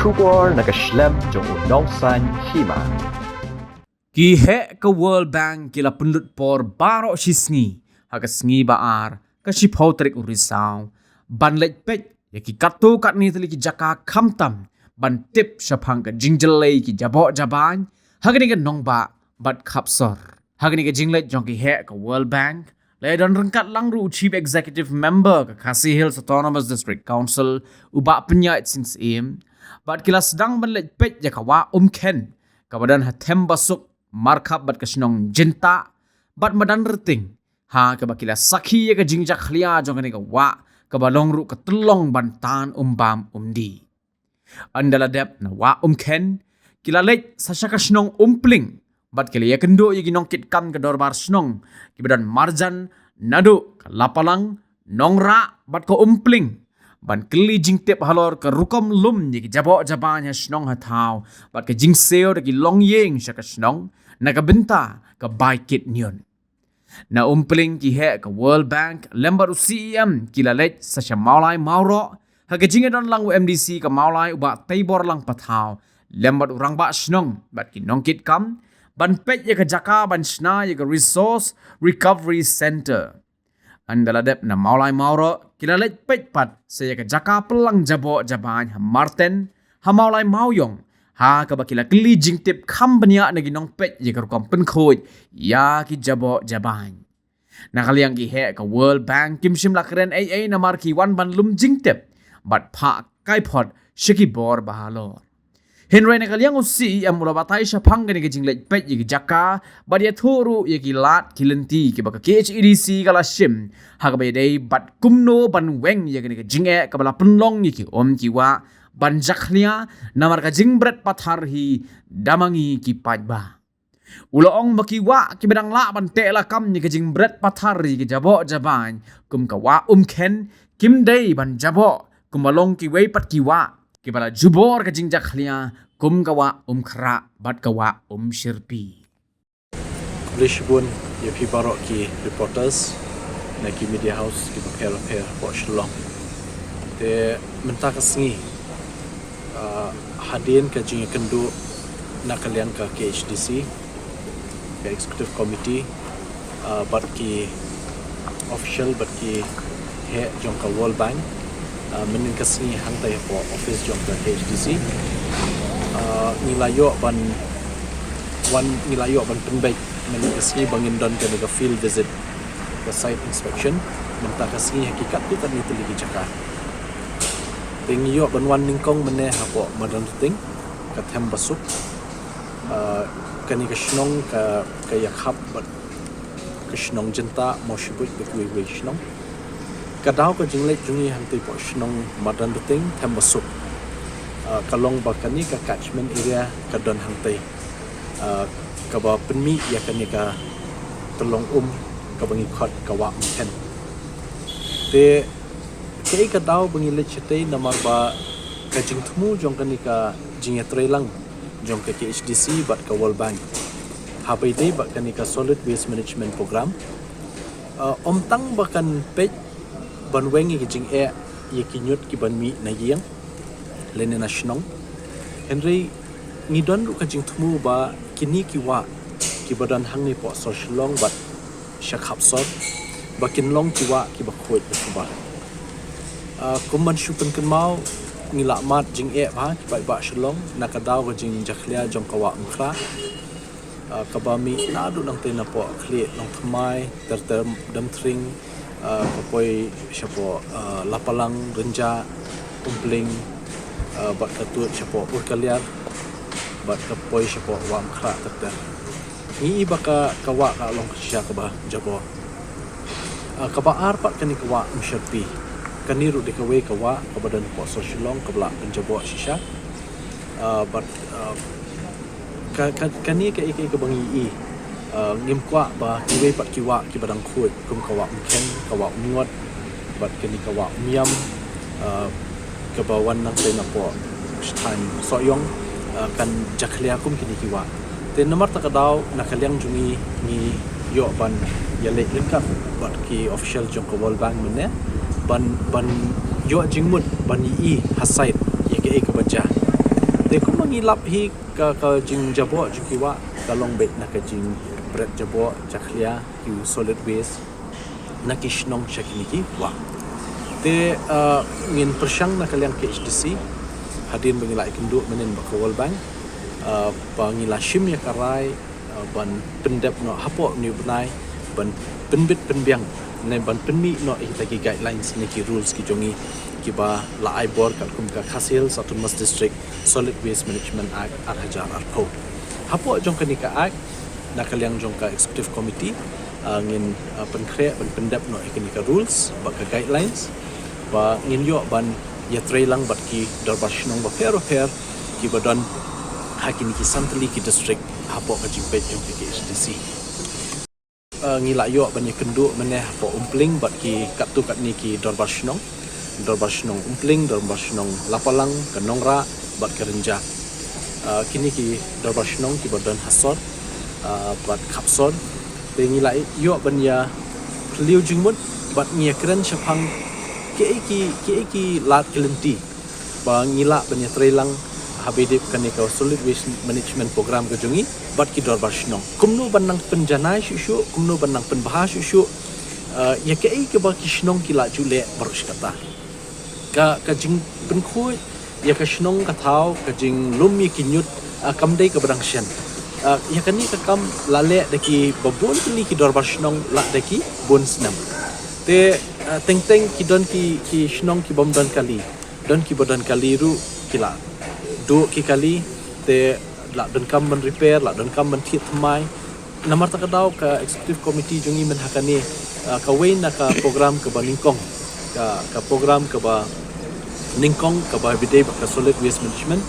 Shubor nakaslem jong unongsan hima. Ki ke World Bank kila penlut por baro shisngi haga sngi baar ka shipau trik urisau ban lek pek ya ki katu kat ni teli ki jaka kamtam ban tip shapang ka jingjele ki jabo jaban haga ni ka nongba bat kapsor haga ni ka jinglet jong ki ke World Bank le don rengkat langru chief executive member ka Khasi Hills Autonomous District Council uba penyait since bat kila sedang ban lek pek ya kawa ken kabadan hatem basuk markap bat kasnong jinta bat madan reting ha ka bakila sakhi ya ka jingjak khlia jong ni ka wa ka balong ru ka telong bantan umbam umdi andala dep na wa ken kila lek sasha kasnong umpling bat kila ya kendo ya ginong kitkan ka dorbar snong kibadan marjan nadu ka lapalang nongra bat ko umpling ban keli jing tip halor ke rukom lum ye ki jabo jabanya snong hatau bat ke jing seo de ki long yeng shaka snong na ka benta ka baikit nyon na umpling ki ke World Bank lembar UCM kila let sa sya maulai mauro ha ke jing don lang MDC ka maulai uba taibor lang patau lembar urang ba snong bat ki nongkit kam ban pet ye ka jaka ban sna ye ka resource recovery center andala dep na maulai mauro kila let pet pat saya ka jaka pelang jabo jaban ha Martin ha maulai mauyong ha ka bakila kli jing tip kham bania na ginong pet ye ka kom pen khoi ya ki jabo jaban na kaliang ki he ka World Bank kim shim la kren AA na marki wan ban lum jing tip bat pha kai phot shiki bor bahalor Henry na kaliang usi am mula batay siya panggani ka jinglet pet ye ki jaka badia thuru ye ki lat kilenti ki baka KHEDC kala shim hagabay day bat kumno ban weng ye ka jinge kabala penlong ye ki ki wa ban jakhlia namar ka jingbret pathar hi damangi ki pajba uloong makiwa ki bedang la ban te la kam ni ka jingbret pathar hi ki jabo jaban kum ka wa ken kim day ban jabo kumalong ki wei pat ki wa kibala jubor ka jingjak khlia kum kawa khra bat kawa shirpi Blishbun ye pi barok ki reporters na ki media house ki pair watch long te mentak sngi hadin ka jing kendu na kalian ka KHDC ka executive committee bat ki official bat ki he jong ka World Bank menin kasni hantai po office jong ka KHDC nilayo ban penbaik menin kasni bangin don ka field visit ka site inspection menta kasni hakikat tu kan itu lagi cakap tingiyo ban wan ningkong mene hapo madan ting ka them basuk kani ka snong ka yakhap bat ka snong jenta mo shibut be snong kadau ka jinglek jungi hanti po snong madan ting them basuk kalong bakani ka catchment area ka don hanti ka ba penmi ya kani ka telong ka bangi khot ka wa ken te kei ka daw bangi lechete namar ba ka jingthmu jong kani ka jingetrelang jong ka KHDC bat ka World Bank habai dei ba kani ka solid waste management program omtang bakan pej ban wengi ki jing ye kinyut ki ban mi na yang lene na shnong Henry ni don ru ka jingthmu ba kini ki wa ki badan hangi po social long bat shakhap sot bakin long ki wa ki ba khoi ba kuman shupen kenmau ngila mat jing ba ki ba shlong nakadaw ka jing jakhlia jong kawa mkhra kabami na adu nang tena po khli long thmai ter dam thring kapoi shapo lapalang renja umpling bat katut shapo urkaliar bat kapoi shapo wa mkhra ter ni baka kawa ka long sya ka ba jabo kabaar pat kani kawa mshapi kaniru de kawe kawa kabadan po social kabla penjabo shisha but kani ka ikai ka bangi ngim kwa ba kiwe pat kiwa ki badang khoi kum kawa ken kawa muat but kani kawa miam ka bawan nang tena po stan soyong kan jakhlia kum kini kiwa te nomor takadaw nakaliang jungi ni yo ban yale lengkap bat ki official jong ka World Bank mene ban yo jingmut ban yi hasait ye ke ka baja te ko mangilap hi ka jing jabo jukiwa kalong bet na ka jing bret jabo jaklia ki solid waste na kishnong shakiniki wa te ngin persyang na kaliang ke HDC hadin bangila ikindu menen baka World Bank pangila shim ya karai ban pendep no hapo ni benai ban penbit penbiang ne ban penmi no itagi guidelines ni ki rules ki jongi ki ba la ai bor kat kum ka khasil satu mas district solid waste management act 2000 arpo hapo jong ka ni ka act na kaliang jong ka executive committee ngin penkre ban pendep no ikini ka rules ba ka guidelines ba ngin yo ban ya trailang bat ki darbashnong ba pero ki badan hakini ki santali ki district hapo ka jimpet jong ki HDC ngila yo ban kendu meneh hapo umpling bat ki katu kat ni ki darbashnong umpling darbashnong lapalang kanongra bat kerenja kini ki darbashnong ki badan hasor bat kapson te ngila yo ban ya liu jingmut bat ngia keren chapang ki lat kelenti ba ngila ban ya trelang habidip kanika solid waste management program ke jongi bat ki dor barshnong kumno banang penjanai shushu kumno banang penbahas shushu ya ke ba kishnong kila jule barush kata ka jing penkhoi ya ka shnong ka thau ka jing lum mi kinyut kamdei ka barangshan ya kani ka kam lale deki babon kili ki dor barshnong la deki bon snam te teng ki don ki shnong ki bom don ki bodon kali ru kila do ki kali te la don kam ban repair la don kam ban thit mai namar ta kadau ka executive committee jungi men hakani ka wein na ka program ka baningkong ka program ka ba ningkong ka ba bidai ka solid waste management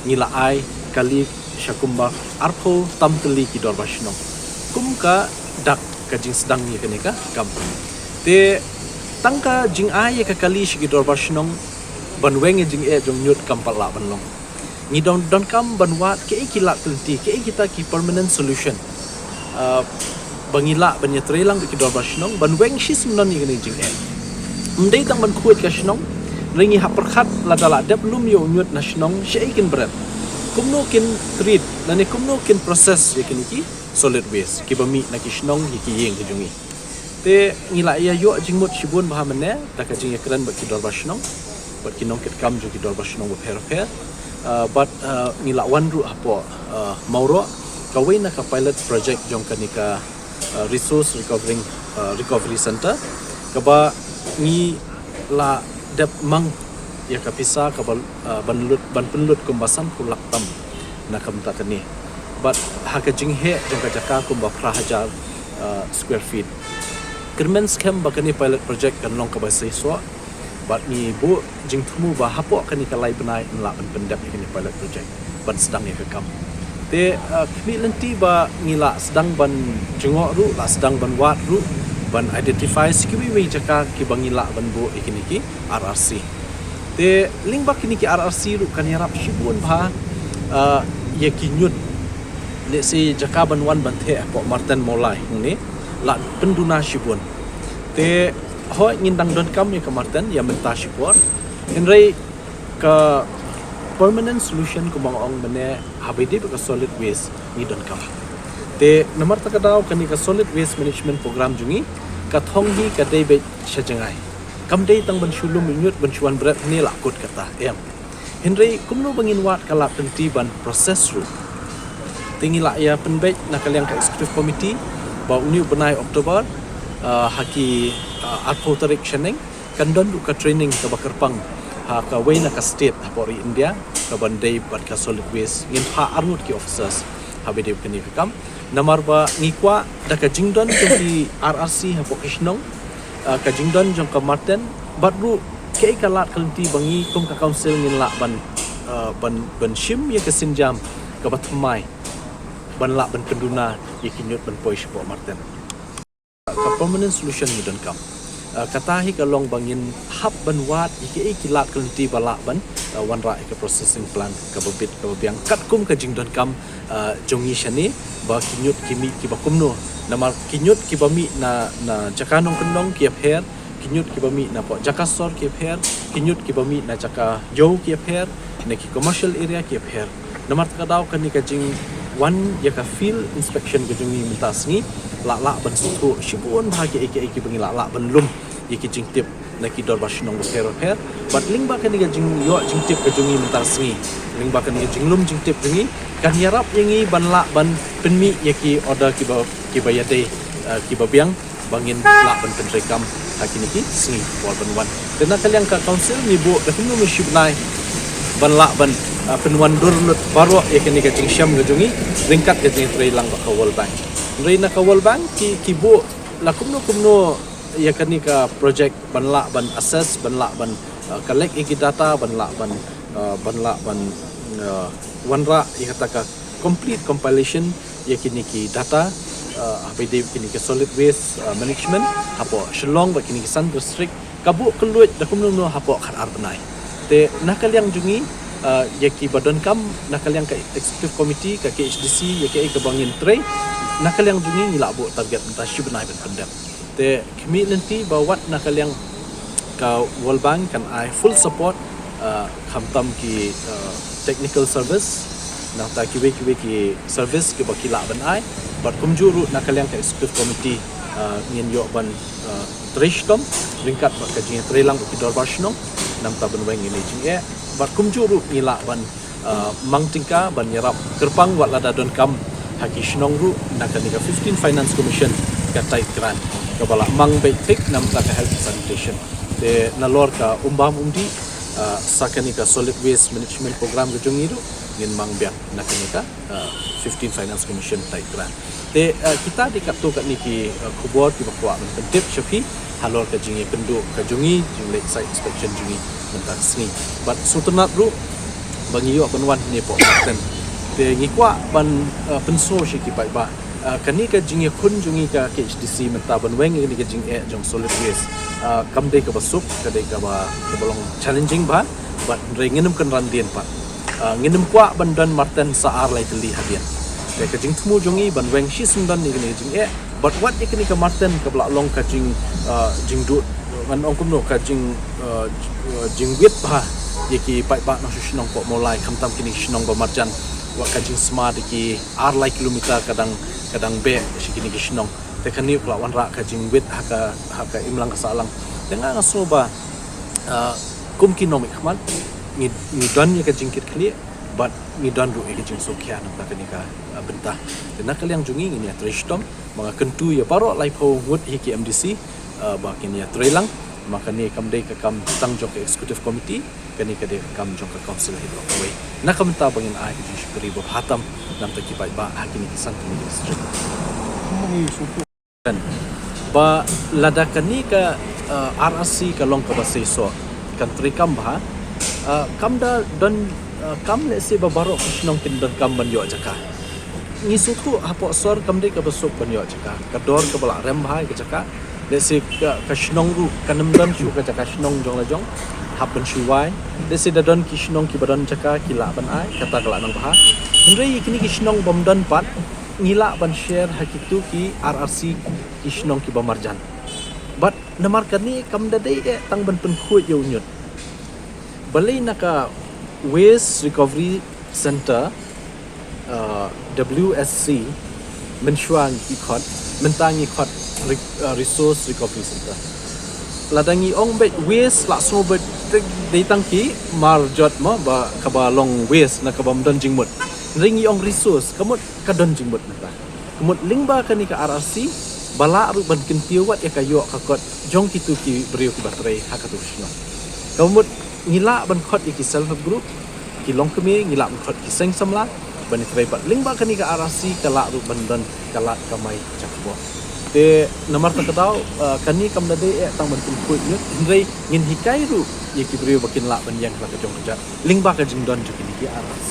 ngila ai kali shakumba arpo tamteli ki dorbashno kum ka dak ka jing sedang ni ka kam te tangka jing ai ka kali shi ki dorbashno ban weng jing jong nyut kampal la ban long ni don kam banwat ke ikila kelti ke kita ki permanent solution bangila banya trelang ki dor basnong ban weng shis non ni jing mdei tang ban khuit ka snong ringi ha perkhat la dala dep lum yo nyut na snong sheikin bret kumno kin treat nani kumno kin process yekin ki solid waste ki bami na ki snong ki yeng ki jungi te ngila ya yo jingmut shibun bahamane ta ka jing ekran ba ki dor basnong bat ki nong kit kam jo ki dor basnong ba per but ngila wanru apo mauro kawin na ka pilot project jong kanika resource recovery center kaba ngi la dep mang ya kapisa ka ban penlut kumbasan kulak tam na kamta kani but haka jinghe jong ka jaka kumba prahajar square feet kermen scam bakani pilot project kan long ka ba seiswa bat ni bu jing thumu ba hapo kani kalai benai la ban pendap ni pilot project ban sedang ya kekam te kemilenti ba ngila sedang ban jengok ru la sedang ban wat ru ban identify skiwi we jaka ki bangila ban bu ikini ki RRC te ling ba kini ki RRC ru kan yarap shibun ba ye kinyut le si jaka ban wan ban the po Martin Molai ni la penduna shibun te ho ngindang don kam ya kamartan ya menta shipor enrai ka permanent solution ko bangong mane habidi ka solid waste ni don kam te namar ta kadau kani ka solid waste management program jungi ka thonghi ka debe shajangai kam dei tang ban shulum minyut ban chuan bret ni la kot kata em enrai kumno bangin wat kala tenti ban process ru tingila ya penbek na kaliang ka executive committee ba uni benai Oktober haki arpo tarik sheneng kandon ka training ka bakarpang ha ka wayna ka state hapori India ka bandai bat ka solid waste ngin ha arnut ki officers habide kani kam namar ba ngikwa da ka jingdon ki RRC hapo kishnong ka jingdon jong ka Martin batru ke kalat kalti bangi kum ka council ngin la ban shim ya ka sinjam ka batmai ban la ban penduna yikinyut ban poish po Martin ka permanent solution ni don kam katahi ka long bangin hab ban wat iki kilat kelenti balak ban wanra ka processing plant ka babit ka biang kat kum ka jing don kam jongi shani ba kinyut kimi ki bakumno namar kinyut ki bami na jakanong kendong ki her kinyut ki bami na po jakasor ki her kinyut ki bami na jaka yo ki her neki commercial area ki her Namar kadau kan ni kajing wan ya ka field inspection kajing ni mentas ni lak ban suku shibun bahagi iki bengi lak ban lum iki jing tip naki dor bashnong her but ling ba kan ni kajing yo jing tip kajing ni mentas ni ling ba kan ni kajing lum jing tip jengi kan yarap yengi ban lak ban penmi yaki order kiba yade kiba biang bangin lak ban penrekam hakini ki sni wal ban wan dan kalian ka council ni bu da kunu mishib nai ban lak ban penuan durlut baru yakni ka jingsham gajungi ringkat ka jing trailang ka World Bank reina ka World Bank ki bu la kumno yakni ka project ban lak ban assess ban lak ban collect iki data ban lak ban wanra ikata ka complete compilation yakni ki data apd kini ke solid waste management hapo Shillong ba kini ke Sun District kabu keluit da kumno hapo khat arbanai te nakaliang jungi yaki badan kam nakaliang ka executive committee ka KHDC yaki ka bangin tray nakaliang jungi ngila bu target entah syubnai ben pendem te kami nanti bawat nakaliang ka World Bank kan I full support khamtam ki technical service nang ta ki service ki bakila ben ai but kumjuru nakaliang ka executive committee ngin yo ban trishtom ringkat ba ka jing tray lang ki dor bashnong nam ta ben weng ini jing bat kumjuru ngila ban mangtingka ban yarap kerpang wat lada don kam haki shnong ru nakanika 15 finance commission ka tight grant ka bala mang be tik nam ta ka health sanitation de nalor ka umdi sakanika solid waste management program ka jungiru ngin mang biak nakanika 15 finance commission tight grant de kita dikatu kat niki kubor ki bakwa mentip syafi halor ka jingi pendu ka jungi jingle site inspection jungi mentang sini but sutunat ru bangi yo penwan ni po ten te ngikwa ban penso shi ki pai ba kani ka jingi kun jungi ka KHDC menta ban weng ni ka jing jong solid waste kam de ka basuk ka de ka ba bolong challenging ba but renginum kan randien pa nginum kwa ban dan marten saar lai teli hadian te ka jing tmu jungi ban weng shi sundan ni jing but what ikni ka marten ka bla long ka jing du man ong kumno ka jing wit ba yaki pai ba no shnong po molai khamtam kini shnong ba marjan wa ka jing smart ki ar lai kilometer kadang be shikini ki shnong te khani kla wan ra ka jing wit haka imlang ka salang denga ngaso ba kum kinomik man ni don ya ka jing kit kli but ni don ru ka jing sokya nam ka kini ka bentah dan kaliang jungi ini atrishtom mga kentu ya paro lai po ngut hiki MDC bakin ya trailang maka ni kam dei ka kam tang jok executive committee kani ka dei kam jok ka council hidro away nakamta bangin ai ki shukri bo hatam nam ta ki bai ba hakini kisan ni district dan ba ladakani ka RRC ka long ka basai so country kam ba kam da don kam le se ba baro kisnong kin don kam ban yo jaka ngisuku hapo sor kam dei ka basuk ban yo jaka ka dor ka bala rem bhai ka jaka let's say ka shnong ru kanam dan chu ka jaka shnong jong la jong hap ban shuwai let's say da don ki shnong ki badan jaka ki la ban ai kata kala nang bha ngrei kini ki shnong bom dan pat ngila ban share hakitu ki RRC ki shnong ki bamarjan but namar kani kam da dei tang ban pen khu yo nyut balai naka waste recovery center WSC mensyuang ikot mentangi ikot resource recovery center ladangi ong bet waste la so bet dei tangki marjot ma ba kabalong waste na kabam don jingmut ringi ong resource kamut kadon jingmut nata kamut lingba kani ka RRC bala ru ban kintiwat ya kayo kakot jong kitu ki beriu ki baterai hakatu shno kamut ngila ban khot ki self help group ki long kemi ngila ban khot ki seng samla ban trai lingba kani ka RRC kala ru ban don kala kamai chakbo te namar ta kadau kani kam dade tang ban kun yut ndrei ngin hikai ru ye ki brio bakin la ban yang la ka jong kerja lingba ka jing don jukini ki RRC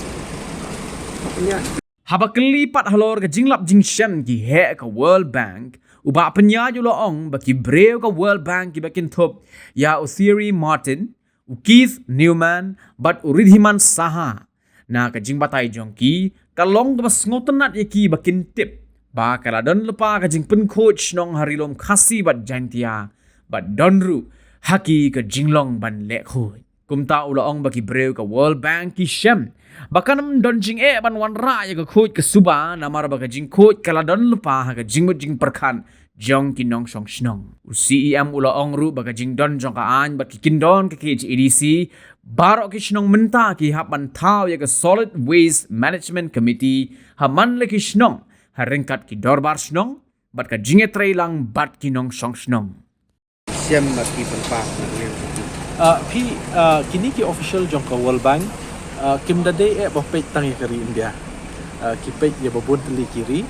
haba kelipat halor ka jinglap jingshan ki he ka World Bank uba penya julo ong baki breu ka World Bank ki bakin thop ya Usiri Martin Keith Newman but Uridhiman Saha na ka jingbatai jongki kalong ka sngotenat yaki bakin tip ba kala don lepa ka jing pen coach nong harilom khasi bat jantia bat donru haki ka jinglong ban le khoi kumta ulaong bagi breu ka World Bank ki shem bakan don jing ban wan ra ya ka khut ka suba namar baka jing khut kala don lupa ha ka jing jing perkhan jong kinong song snong CEM ulaong ru baka jing don jong ka an baki kindon ka KHADC barok ki snong menta ki hapan thau ya ka Solid Waste Management Committee haman le ki snong haringkat ki dorbar snong bat ka jinge trailang bat kinong song snong Siam maki penpang ni. Pi kini ki official jong ka World Bank kim dade ba pek tang kari India ki pek ya babun teli kiri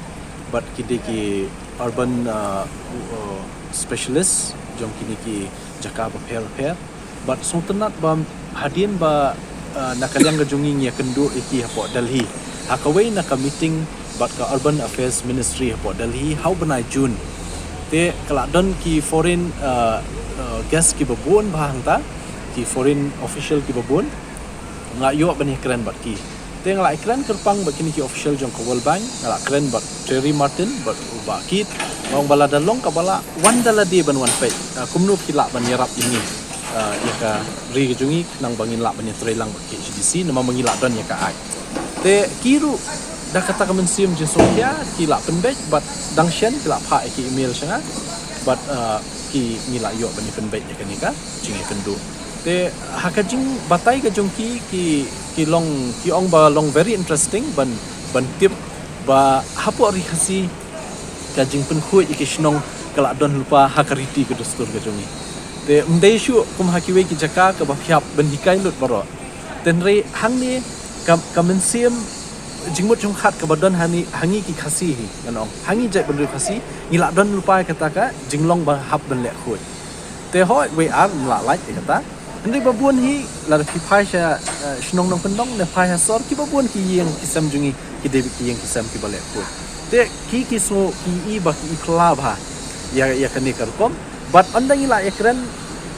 but kide ki urban specialist jong kini ki jaka ba pair but sultanat ba hadin ba nakaliang gajungi ya kendu iki hapo Delhi hakawai na ka meeting but ka urban affairs ministry hapo Delhi how banai June te kaladon ki foreign guest ki babun bahang ta ki foreign official ki babun nga yo bani keren bat ki te ngala keren kerpang bat kini ki official jong ka World Bank ngala keren bat Terry Martin bat ba kit ngong bala dalong ka bala wan dala di ban wan pe kumnu kila ban yarap ini ya ka ri jungi nang bangin la ban trelang bat ki HDC nama mangila don ya ka ai te kiru dah kata kemensium je Sofia kila penbek bat dangshen kila pha ki email sanga bat ki ngila yo bani penbek ya kan ka jingi kendu te hakajing batai ka jongki ki long ki ong ba long very interesting ban tip ba hapo ri khasi ka jing pen khu ki snong kala don lupa hakariti ke dustur ka jongi te mdei shu kum hakiwe ki jaka ka ba phiap ban hikai lut baro ten re hang ni ka mensiam jingmut jong khat ka badon hangi ki khasi hi kanong hangi jai ban ri khasi ngila don lupa kata ka jinglong ba hap ban le khu te hoi we ar la like kata Andai babun hi lar ki phai sha snong nong pendong ne phai ha sor ki babun ki yeng kisam jungi ki debi ki yeng kisam ki bale ko te ki so ki I ba ki club ha ya kani karkom but andai la ekran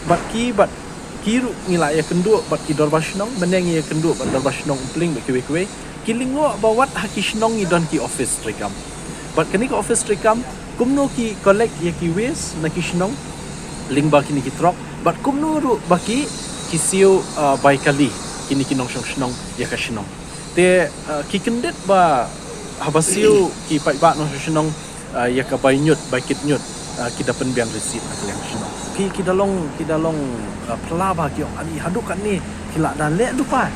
bat ki ru ngila ya kendu bat ki dorba snong meneng ya kendu bat dorba snong umpling ba ki we ki lingo ba wat ha ki snong I don ki office trikam bat kani ki office trikam kumno ki collect ya ki wes na ki snong ling ba kini ki trok but kumnuru baki kisio baikali kini kinong snong ya ka snong te ki kendet ba habasio ki pai ba no snong ya ka bainyut baikit nyut ki dapen biang receipt yang snong ki dalong pelaba ki ani haduk kan ni kila dan le lupa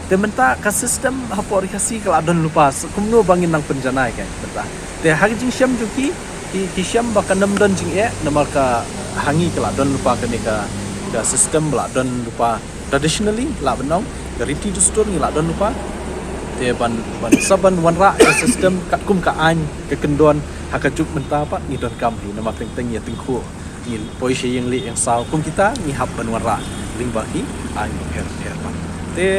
te menta ka sistem hapo rikasi kala don lupa kumno bangin nang penjanai kan benta te hajing syam juki ki syam ba kanam don jing namar ka hangi kala don lupa kan ka sistem la don lupa traditionally la benong gariti dustur ni la don lupa te ban saban wanra ka sistem kat kum ka an ke kendon hakajuk menta pa ni don kam hi nama teng ya tengku ni poi she yang li yang sau kum kita ni hab ban wanra ling ba ki an per pa te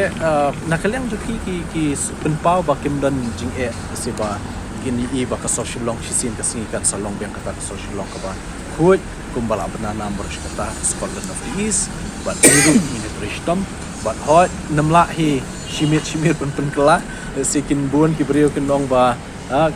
nakaliang juki ki penpau ba kim don jing siba kini I ba ka social long shisin ka singi kan salong biang kata social long ka ba kuj kumbala banana mursh kata Scotland of the East but niru ini Brishtom but hot namla hi shimir pen kala sikin bun ki brio kenong ba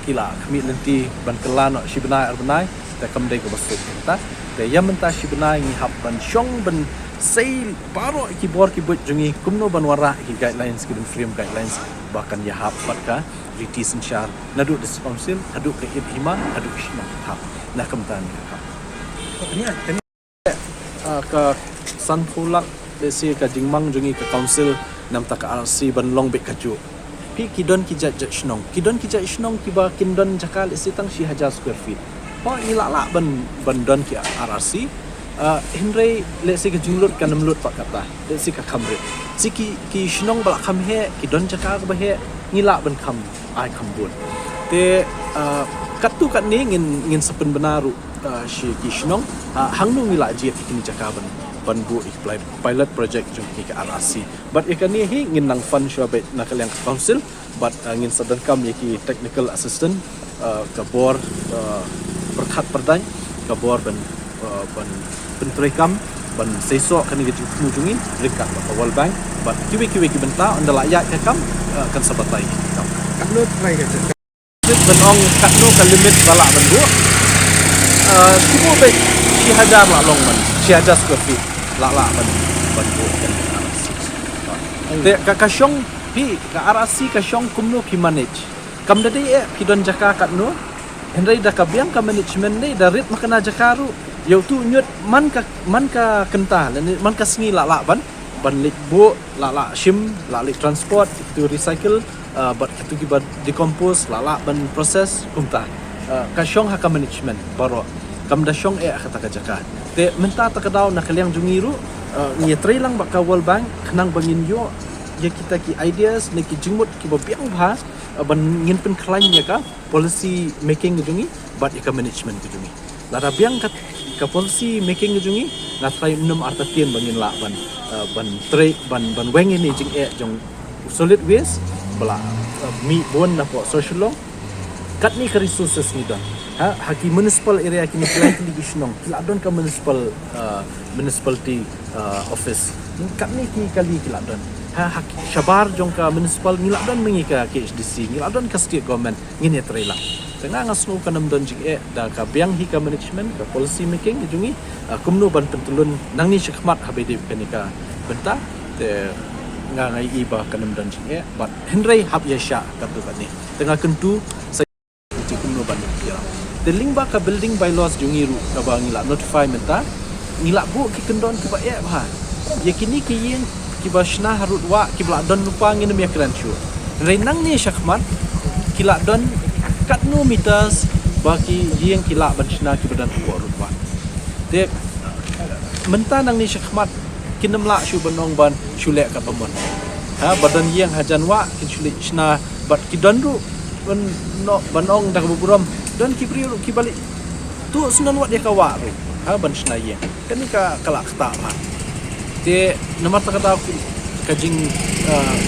kila kami lenti ban kala no shibnai arbanai ta kamdai ko basut kata te yamenta shibnai ngi hab ban shong ban sei paro ki bor ki but jungi kumno ban wara ki guidelines ki frame guidelines bahkan ya hab ka riti sensyar nadu disponsil hadu ke hima hadu shima hab na kamtan ka ka sanfulak desi ka jingmang jungi ka council nam ta ka RC ban long be kaju pi kidon ki jat snong ki ba kindon jakal isitang shi hajar square feet ho ila la ban don ki RC Henry lesi ka jinglut ka namlut pak kata lesi ka kamre siki ki snong bala kam he kidon jakal ba he ngila ban kam ai kambun te katu kat ni ngin sepen benaru shi ki snong hangnu ngila je kini jakaban ban bu pilot project jung ki ka RC but ikan ni hi ngin nang fund shabe nakaliang council but ngin sadan kam ki technical assistant ka bor perkhat perdan ka bor ban pentrekam ban sesok kan ngi jungi dekat ka World Bank but kiwi ki benta andala ya ka kam kan sabatai kam Kanut try ka benong katno ka limit bala ban bu semua baik si hajar la long man si hajar square feet la ban bu kan Te kasyong pi ka RRC kasyong kumno ki manage. Kam dadi pi don jaka kat no. Hendai da ka biang ka management ni da rit makana jakaru. Yau tu nyut man ka kenta man ka sngi la ban lik bu la shim la lik transport to recycle but itu ki decompose la ban proses kumta. Kasyong ha ka management baro kam da syong kata ka jaka. Te menta ta kadau nak liang jungiru ngi trai lang baka World Bank kenang bangin yo ya kita ki ideas ne ki jingmut ki biang bha ban ngin pen klaim ya ka policy making jungi but ka management jungi lara biang ka policy making jungi na trai num arta tien bangin la ban trai ban weng ni jing jong solid waste bala mi bon na po social law kat ni ka resources ni don haki municipal area kini plan television kila don ka municipality office kat ni ki kali kila don haki syabar jong ka municipal ngila don mengi ka KHDC ngila don ka state government ngini trailang tengah ngasnu kanam don jing da ka biang hi ka management ka policy making jungi kumno ban pentulun nang ni syakmat habedi ka benta te ngai iba kanam don jing but henry hab yasha katu kat ni tengah kentu kumno ban ya the lingba ka building bylaws jungiru ka ba ngila notify menta ngila bu ki kendon ki ba ba ya kini ki yin ki ba shna harut wa ki bla don lupa ngin me kran chu reinang ni syakmat kila don kat no meters ba ki yin kila ban shna ki badan ko rut wa de menta nang ni syakmat kinam la shu banong ban shule ka pamon badan yin hajan wa ki shule shna bat ki don ru ban no banong dak buburam don ki priu ki balik tu sunan wat dia kawa ru ban shna yin kan ni ka kala kata ma te namar ta kata kajing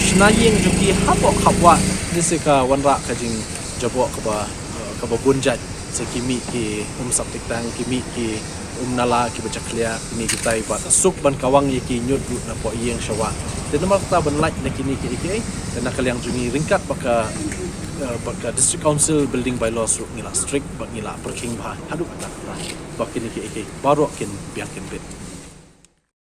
shna yin juki habok habwa dise ka wanra kajing jabo ka ba bunjat sekimi ki saptik tang kimi ki nala ki baca clear ni kita ibat suk ban kawang ki nyut na po iyeng syawa te namar ta ban like na kini ki dan kaliang jungi ringkat baka district council building bylaws ngila strict bak ngila perking bah hadu kata bak kini ki baru kin biang kin bit